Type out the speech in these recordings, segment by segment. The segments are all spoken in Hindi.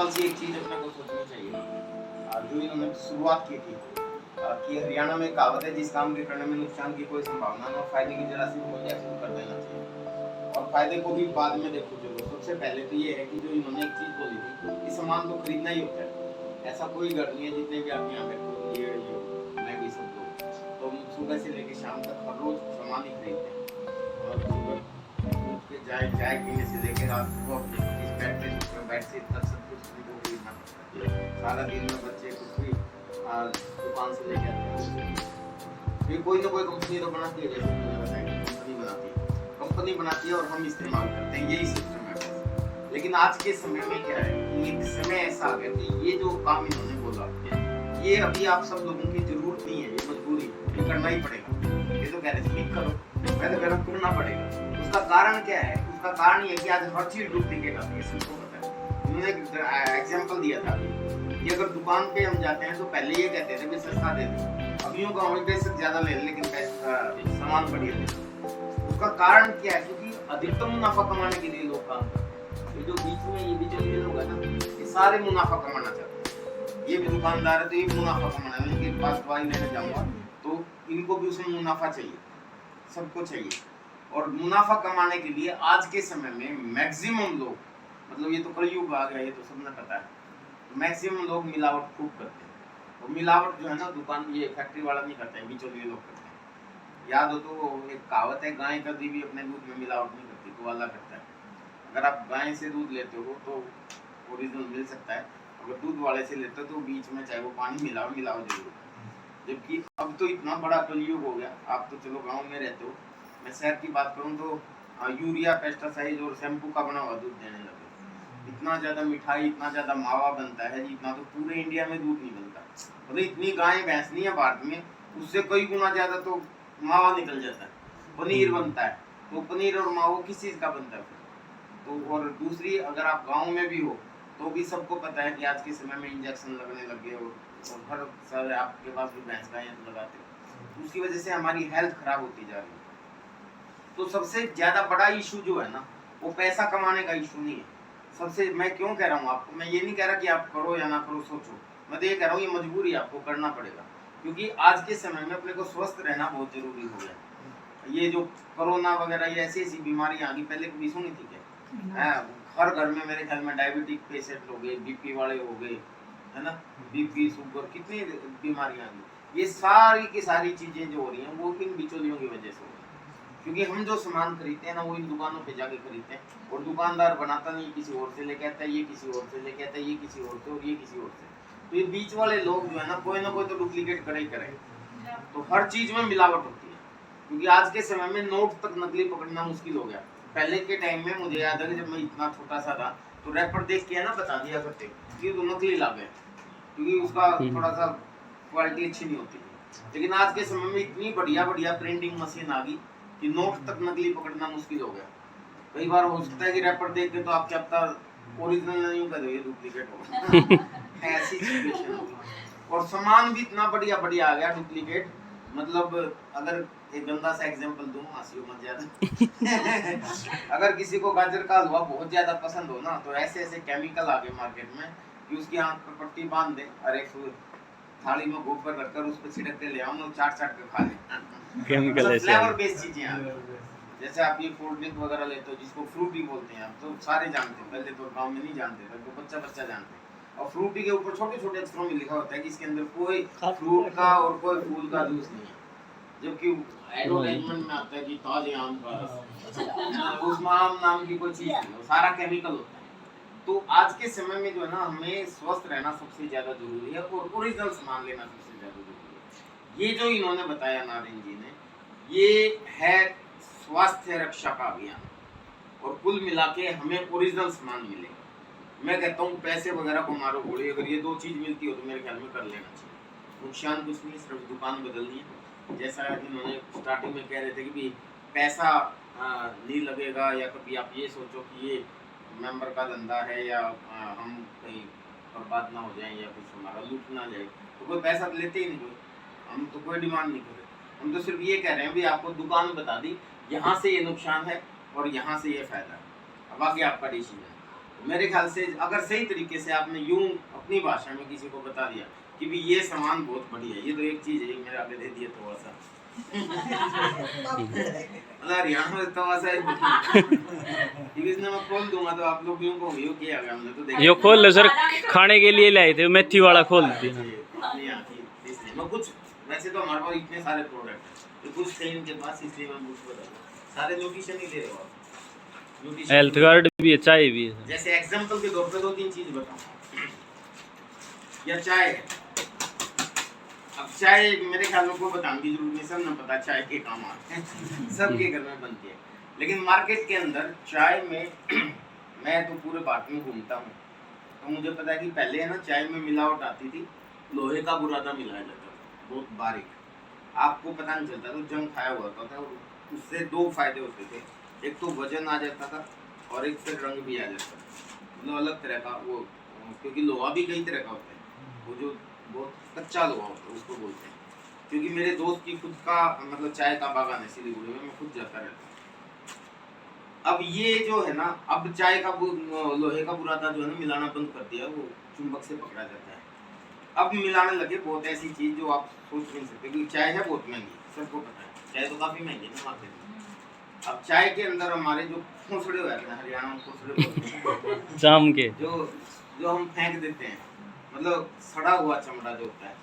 सिंपल सी एक चीज अपने को सोचनी चाहिए, जो इन्होंने शुरुआत की थी कि हरियाणा में कहावत है, जिस काम के करने में नुकसान की कोई संभावना न हो, फायदे की जरा सी हो जाए शुरू कर देना चाहिए, और फायदे को भी बाद में देखो। जो सबसे पहले तो ये है कि जो इन्होंने एक चीज बोली थी कि सामान तो खरीदना ही होता है, ऐसा कोई घर नहीं है जितने भी आप यहाँ पे ये मैं भी सब लोग तो सुबह से लेकर शाम तक हर रोज सामान ही खरीदते हैं, और सुबह उठ के चाय पीने से लेकर रात को अपने बेड से तक सब कुछ उनको खरीदना पड़ता है। सारा दिन में बच्चे कुछ भी दुकान से लेके आते हैं, फिर कोई ना कोई कंपनी तो बनाती है, जैसे मैंने बताया कंपनी बनाती है और हम इस्तेमाल करते हैं, यही सिस्टम है। लेकिन आज के समय में क्या है कि एक समय ऐसा आ गया कि ये जो काम इन्होंने बोला ये अभी आप सब लोगों की जरूरत नहीं है, ये मजबूरी है, करना ही पड़ेगा। ये तो कह रहे थे करो, पहले गरम करना पड़ेगा। उसका कारण क्या है? उसका कारण ये कि आज हर चीज डुप्लीकेट आती है, सबको पता है। उन्होंने एक एग्जांपल दिया था कि अगर दुकान पे हम जाते हैं तो पहले ये कहते थे कि सस्ता दे दो, अब यूं गाँव में पैसे ज्यादा ले लेकिन सामान बढ़िया दे दो। उसका कारण क्या है? क्योंकि अधिकतम मुनाफा कमाने के लिए लोग काम करते हैं। ये जो बीच में ये बीच में लोग है ना, ये सारे मुनाफा कमाना चाहते हैं। ये भी दुकानदार है तो ये मुनाफा कमाना है, इनके पास दवाई लेने जाऊंगा तो इनको भी उसमें मुनाफा चाहिए, सबको चाहिए। और मुनाफा कमाने के लिए आज के समय में मैक्सिमम लोग, मतलब ये तो कलयुग आ गया, ये तो सबने पता है, मैक्सिमम लोग मिलावट खूब करते हैं। और मिलावट जो है ना दुकान ये फैक्ट्री वाला नहीं करते हैं, बिचौलिए लोग करते हैं। याद हो तो एक कहावत है, गाय कभी भी अपने दूध में मिलावट नहीं करती, तो वाला करता है। अगर आप गाय से दूध लेते हो तो ओरिजिनल मिल सकता है, अगर दूध वाले से लेते हो तो बीच में चाहे वो पानी मिलाओ जरूर। जबकि अब तो इतना बड़ा कलयुग हो गया, आप तो चलो गाँव में रहते हो, मैं शहर की बात करूँ तो यूरिया, पेस्टिसाइड और शैम्पू का बना हुआ दूध देने लगे। इतना ज़्यादा मिठाई, इतना ज़्यादा मावा बनता है, इतना तो पूरे इंडिया में दूध नहीं बनता। मतलब इतनी गाय भैंस नहीं है भारत में, उससे कई गुना ज़्यादा तो मावा निकल जाता है, पनीर बनता है। तो पनीर और मावा किस चीज़ का बनता है? तो और दूसरी, अगर आप गांव में भी हो तो भी सबको पता है कि आज के समय में इंजेक्शन लगने लग गए, और हर साल आपके पास भी भैंस गाय लगाते हो, उसकी वजह से हमारी हेल्थ खराब होती जा रही है। तो सबसे ज़्यादा बड़ा इशू जो है ना, वो पैसा कमाने का इशू नहीं है। सबसे, मैं क्यों कह रहा हूँ आपको, मैं ये नहीं कह रहा कि आप करो या ना करो, सोचो, मैं तो ये कह रहा हूँ ये मजबूरी आपको करना पड़ेगा, क्योंकि आज के समय में अपने को स्वस्थ रहना बहुत जरूरी हो गया। ये जो कोरोना वगैरह ये ऐसी बीमारियां आ गई, पहले कभी सुनी थी क्या? हर घर में मेरे ख्याल में डायबिटिक पेशेंट हो गए, बीपी वाले हो गए, है ना, बीपी, शुगर, कितनी बीमारियां आ गई। ये सारी की सारी चीजें जो हो रही हैं वो इन बिचौलियों की वजह से हो रही है, क्योंकि हम जो सामान खरीदते हैं ना वो इन दुकानों पे जाके खरीदते हैं, और दुकानदार बनाता नहीं, किसी और से लेके आता है, ये किसी और से लेके आता है, ये किसी और से, और ये किसी और से। तो ये बीच वाले लोग जो है ना कोई तो डुप्लीकेट करे ही करे। तो हर चीज में मिलावट होती है, क्योंकि आज के समय में नोट तक नकली पकड़ना मुश्किल हो गया। पहले के टाइम में मुझे याद है कि जब मैं इतना छोटा सा था तो रैपर देख के ना बता दिया करते कि तो नकली लाभ है, क्योंकि उसका थोड़ा सा क्वालिटी अच्छी नहीं होती। लेकिन आज के समय में इतनी बढ़िया प्रिंटिंग मशीन आ गई कि नोट तक नकली पकड़ना मुश्किल हो गया। कई बार हो सकता है कि रैपर देख के तो आप क्या पता ओरिजिनल नहीं कर ये डुप्लीकेट हो ऐसी सिचुएशन होगी। और सामान भी इतना बढ़िया आ गया डुप्लीकेट, मतलब अगर एक गंदा सा एग्जांपल दूं, हंसियो मत ज्यादा अगर किसी को गाजर का हलवा बहुत ज्यादा पसंद हो ना, तो ऐसे केमिकल आ गए मार्केट में कि उसकी आंख पर पट्टी बांध दे और एक थाली में गोबर रखकर उस पर छिड़क के ले आओ और चाट के खा ले। केमिकल फ्लेवर बेस्ड चीजें आ गई। जैसे आप ये कोल्ड ड्रिंक वगैरह लेते हो जिसको फ्रूटी बोलते हैं, आप तो सारे जानते हैं, पहले तो गांव में नहीं जानते थे, तो बच्चा जानते हैं। और फ्रूटी के ऊपर छोटे अक्षरों में लिखा होता है कि इसके अंदर कोई फ्रूट का और कोई फूल का जूस नहीं है, जबकि एडवर्टाइजमेंट में आता है कि ताजे आम का रस, उसमें आम नाम की कोई चीज नहीं, सारा केमिकल होता है। तो आज के समय में जो है ना, हमें स्वस्थ रहना सबसे ज्यादा जरूरी है और ओरिजिनल सामान लेना सबसे ज्यादा जरूरी है। ये जो इन्होंने बताया नारायण जी ने, ये है स्वास्थ्य रक्षा का अभियान, और कुल मिला के हमें ओरिजिनल सामान मिलेगा। मैं कहता हूँ पैसे वगैरह को मारो गोली, अगर ये दो चीज मिलती हो तो मेरे ख्याल में कर लेना चाहिए। नुकसान कुछ नहीं, सिर्फ दुकान बदलनी है। जैसा इन्होंने स्टार्टिंग में कह रहे थे कि भी पैसा नहीं लगेगा, या कभी आप ये सोचो कि ये मेंबर का धंधा है या हम कहीं बर्बाद ना हो जाए या कुछ हमारा लूट ना जाए, तो कोई पैसा तो लेते ही नहीं कोई, हम तो कोई डिमांड नहीं कर रहे। हम तो सिर्फ ये कह रहे हैं भी आपको दुकान बता दी, यहाँ से ये नुकसान है और यहाँ से ये फायदा है, अब आगे आपका डिसीजन है। मेरे ख्याल से अगर सही तरीके से आपने यूं अपनी भाषा में किसी को बता दिया कि भी ये सामान बहुत बढ़िया है, ये तो एक चीज है, मेरे आगे दे दिया थोड़ा सा हरियाणा में तो ऐसा इसने मैं खोल दूंगा तो आप लोग यूं कहोगे यो क्या गया, हमने तो देखा यो खोल लो सर, खाने के लिए लाए थे मेथी वाला, खोल दिया। मैं कुछ वैसे तो हमारे पास इतने सारे प्रोडक्ट है, कुछ थे इनके पास, इसलिए मैं कुछ बता रहा हूं। सारे न्यूट्रिशन ही दे रहे हो आप, हेल्थ कार्ड भी है, चाय भी है। जैसे एग्जांपल के तौर पे 2-3 चीज बताऊं। या चाय, अब चाय मेरे ख्याल में कोई बताने की जरूरत नहीं, सब ने पता चाय के काम आते हैं सबके घर में बनती है। लेकिन मार्केट के अंदर चाय में मैं तो पूरे भारत में घूमता हूँ, तो मुझे पता है कि पहले है ना चाय में मिलावट आती थी, लोहे का बुरादा मिलाया जाता था बहुत बारीक, आपको पता नहीं चलता, तो जंग खाया हुआ था। उससे 2 फायदे होते थे, एक तो वजन आ जाता था और एक से रंग भी आ जाता था, मतलब अलग तरह का वो, क्योंकि लोहा भी कई तरह का होता है, वो जो बहुत कच्चा लोहा होता है उसको बोलते हैं। क्योंकि मेरे दोस्त की खुद का मतलब चाय का बागान है सिलीगुड़ी में, मैं खुद जाता रहता हूँ। अब ये जो है ना, अब चाय का लोहे का बुरादा जो है ना मिलाना बंद कर दिया, वो चुंबक से पकड़ा जाता है। अब मिलाने लगे बहुत ऐसी चीज जो आप सोच नहीं सकते, क्योंकि चाय है बहुत महंगी, सबको पता है चाय तो काफी महंगी है मार्केट में। अब चाय के अंदर हमारे जो खोसड़े हुए हैं, हरियाणा में खोसड़े बोलते हैं जाम के, जो हम फेंक देते हैं, मतलब सड़ा हुआ चमड़ा जो होता है,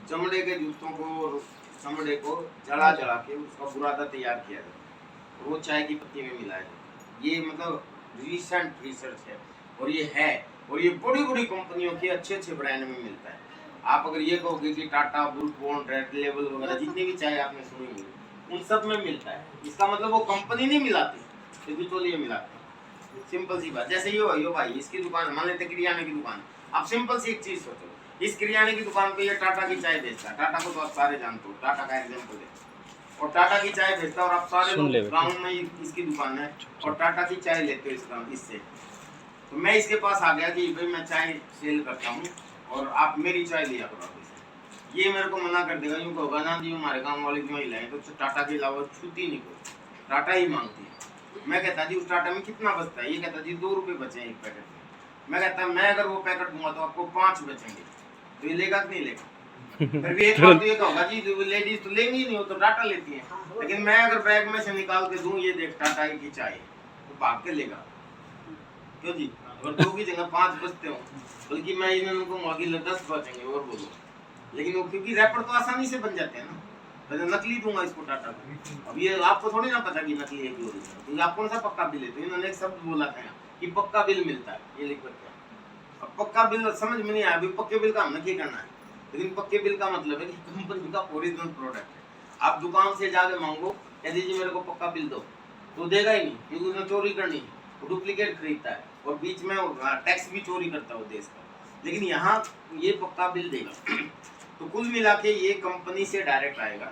चमड़े के जूतों को, चमड़े को जला जला के उसका बुरादा तैयार किया जाता है, वो चाय की पत्ती में मिलाया जाता है। ये मतलब रिसेंट रिसर्च है, और ये है, और ये बड़ी बड़ी कंपनियों के अच्छे अच्छे ब्रांड में मिलता है। आप अगर ये कहोगे कि Tata, Brooke Bond, Red Label वगैरह जितनी भी चाय आपने सुनी होगी, उन सब में मिलता है। इसका मतलब वो कंपनी नहीं मिलाती, तो बिचौलिए मिलाते हैं। सिंपल सी बात, जैसे यो भाई इसकी दुकान, मान लेते किरियाने की दुकान, आप सिंपल सी एक चीज सोचो, इस किरियाने की दुकान पे ये टाटा की चाय बेचता है, टाटा को तो आप सारे जानते हो, टाटा का एग्जांपल है, और टाटा की चाय बेचता है, और आप सारे लोग गाँव में इसकी दुकान है और टाटा की चाय लेते हो इससे। तो मैं इसके पास आ गया कि भाई मैं चाय सेल करता हूँ और आप मेरी चाय लिया करो। ये मेरे को मना कर देगा, यूँ कहोगा ना जी हमारे गाँव वाले की महिलाएं तो टाटा के अलावा छूती नहीं कोई, टाटा ही मांगती है। मैं कहता जी उस टाटा में कितना बचता है, ये कहता जी 2 रुपये बचे हैं एक पैकेट में। मैं कहता मैं अगर वो पैकेट दूंगा तो आपको 5 बचेंगे, तो ये लेगा कि नहीं लेगा? फिर भी एक बात तो ये कहूँगा जी लेडीज तो लेंगी ही नहीं, वो तो टाटा लेती है। लेकिन मैं अगर बैग में से निकाल के दूं, ये देख टाटा की चाय, तो भाग के लेगा, क्यों जी? अगर 2 की जगह 5 बचते हो, बल्कि मैं इन्हें कहूँगा कि 10 बचेंगे और बोलो। लेकिन वो क्योंकि रैपर तो आसानी से बन जाते हैं ना, मैं नकली दूंगा इसको टाटा को। अब ये आपको थोड़ी ना पता कि नकली है कि ओरिजिनल, क्योंकि आप कौन सा पक्का बिल है, तो इन्होंने एक शब्द बोला था कि पक्का बिल मिलता है, ये लिख करके। अब पक्का बिल समझ में नहीं आया, अभी पक्के बिल का हमने क्या करना है, लेकिन पक्के बिल का मतलब है कि कंपनी का ओरिजिनल प्रोडक्ट है। आप दुकान से जाके मांगो कह दीजिए मेरे को पक्का बिल दो, तो देगा ही नहीं, क्योंकि उसने चोरी करनी है, वो डुप्लीकेट खरीदता है और बीच में टैक्स भी चोरी करता है वो देश का। लेकिन यहाँ ये पक्का बिल देगा। तो कुल मिला के ये कंपनी से डायरेक्ट आएगा।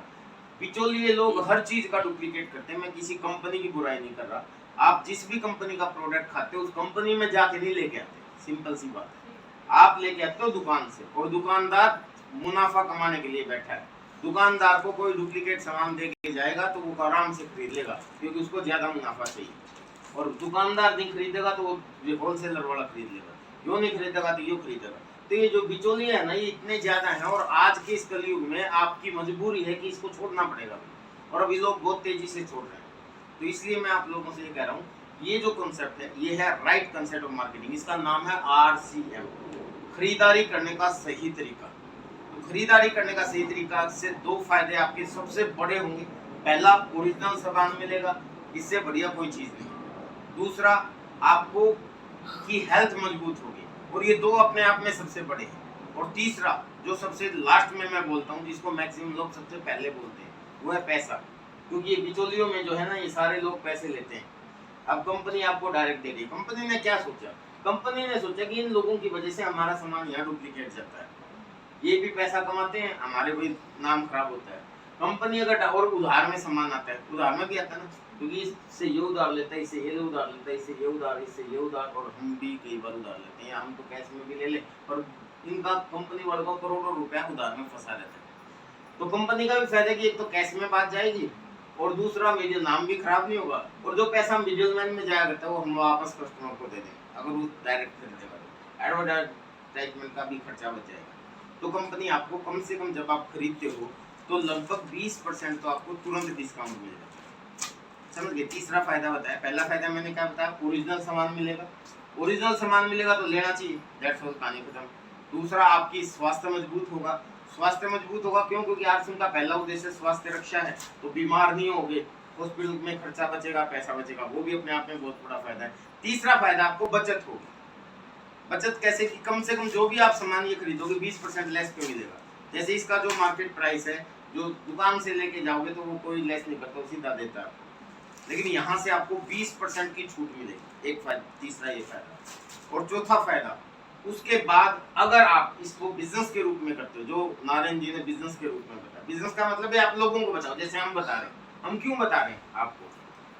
बिचौलिए लोग हर चीज का डुप्लीकेट करते हैं, मैं किसी कंपनी की बुराई नहीं कर रहा, आप जिस भी कंपनी का प्रोडक्ट खाते हो उस कंपनी में जाके नहीं लेके आते, सिंपल सी बात है। आप लेके आते हो दुकान से, और दुकानदार मुनाफा कमाने के लिए बैठा है। दुकानदार को कोई डुप्लीकेट सामान दे के जाएगा तो वो आराम से खरीद लेगा, क्योंकि उसको ज्यादा मुनाफा चाहिए, और दुकानदार नहीं खरीदेगा तो वो होलसेलर वाला खरीद लेगा, यो नहीं खरीदेगा तो यो खरीदेगा। तो ये जो बिचौलिए है ना, ये इतने ज्यादा हैं, और आज के इस कलयुग में आपकी मजबूरी है कि इसको छोड़ना पड़ेगा, और अभी लोग बहुत तेजी से छोड़ रहे हैं। तो इसलिए मैं आप लोगों से ये कह रहा हूँ, ये जो कॉन्सेप्ट है ये है राइट कंसेप्ट ऑफ मार्केटिंग, इसका नाम है RCM, खरीदारी करने का सही तरीका। तो खरीदारी करने का सही तरीका से 2 फायदे आपके सबसे बड़े होंगे। पहला, ओरिजिनल सामान मिलेगा, इससे बढ़िया कोई चीज नहीं। दूसरा, आपको की हेल्थ मजबूत होगी, और ये 2 अपने आप में सबसे बड़े हैं। और तीसरा, जो सबसे लास्ट में मैं बोलता हूँ, जिसको मैक्सिमम लोग सबसे पहले बोलते हैं, वो है पैसा। क्योंकि ये बिचौलियों में जो है ना, ये सारे लोग पैसे लेते हैं। अब कंपनी आपको डायरेक्ट दे रही है, कंपनी ने क्या सोचा? कंपनी ने सोचा कि इन लोगों की वजह से हमारा सामान यहाँ डुप्लीकेट जाता है, ये भी पैसा कमाते हैं, हमारे भी नाम खराब होता है। कंपनी अगर और उधार में सामान आता है, उधार में भी आता है ना, क्योंकि इससे ये उधार लेता है, इससे ये उधार लेता है, इससे ये उधार, इससे ये उधार, और हम भी कई बार उधार लेते हैं, हम तो कैश में भी ले ले, और इनका कंपनी वालों को करोड़ों रुपया उधार में फंसा रहता है। तो कंपनी का भी फायदा है कि एक तो कैश में बात जाएगी, और दूसरा मेरे नाम भी खराब नहीं होगा, और जो पैसा मिडिल मैन में जाया करता है वो हम वापस कस्टमर को दे देंगे। अगर वो डायरेक्ट खरीदेगा तो एडवर्टाइजमेंट का भी खर्चा बच जाएगा। तो कंपनी आपको कम से कम जब आप खरीदते हो तो लगभग 20% तो आपको तुरंत डिस्काउंट मिल जाता है। समझ गए? तीसरा फायदा बताया। पहला फायदा मैंने क्या बताया, ओरिजिनल सामान मिलेगा। ओरिजिनल सामान मिलेगा तो लेना चाहिए, दैट्स ऑल, कहानी खत्म। दूसरा, आपकी स्वास्थ्य मजबूत होगा। स्वास्थ्य मजबूत होगा क्यों? क्योंकि आरसूम का पहला उद्देश्य स्वास्थ्य रक्षा है, तो बीमार नहीं होगे, हॉस्पिटल में खर्चा बचेगा, पैसा बचेगा, वो भी अपने आप में बहुत बड़ा फायदा है। तीसरा फायदा, आपको बचत होगी। बचत कैसे कि कम से कम जो भी आप सामान ये खरीदोगे 20% लेस पे मिलेगा। जैसे इसका जो मार्केट प्राइस है, जो दुकान से लेके जाओगे तो वो कोई लेस नहीं करता, वो सीधा देता है। लेकिन यहाँ से आपको 20% की छूट मिलेगी। एक फायदा, तीसरा ये फायदा। और चौथा फायदा, उसके बाद अगर आप इसको बिजनेस के रूप में करते हो, जो नारायण जी ने बिजनेस के रूप में बताया, बिजनेस का मतलब है आप लोगों को बताओ, जैसे हम बता रहे हैं। हम क्यों बता रहे हैं आपको?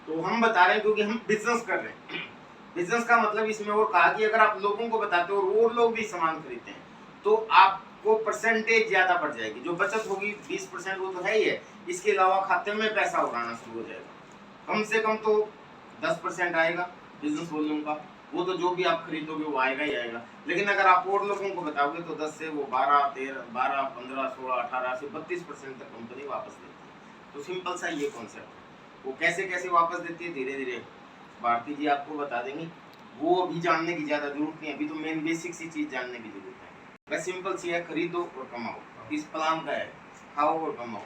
तो हम बता रहे हैं क्योंकि हम बिजनेस कर रहे हैं। बिजनेस का मतलब इसमें और कहा कि अगर आप लोगों को बताते हो और लोग भी सामान खरीदते हैं तो आपको परसेंटेज ज्यादा बढ़ जाएगी। जो बचत होगी 20% वो तो है ही है, इसके अलावा खाते में पैसा उड़ाना शुरू हो जाएगा। कम से कम तो 10% आएगा बिजनेस वॉल्यूम का, वो तो जो भी आप खरीदोगे वो आएगा ही आएगा। लेकिन अगर आप और लोगों को बताओगे तो 10 से वो 12, 13, 12, 15, 16, 18 से 32% तक कंपनी वापस देती है। तो सिंपल सा ये कॉन्सेप्ट है। वो कैसे कैसे वापस देती है धीरे धीरे भारती जी आपको बता देंगे, वो अभी जानने की ज्यादा जरूरत नहीं है। अभी तो मेन बेसिक सी चीज जानने की जरूरत है। बस सिंपल सी है, खरीदो और कमाओ। इस प्लान का है, खाओ और कमाओ।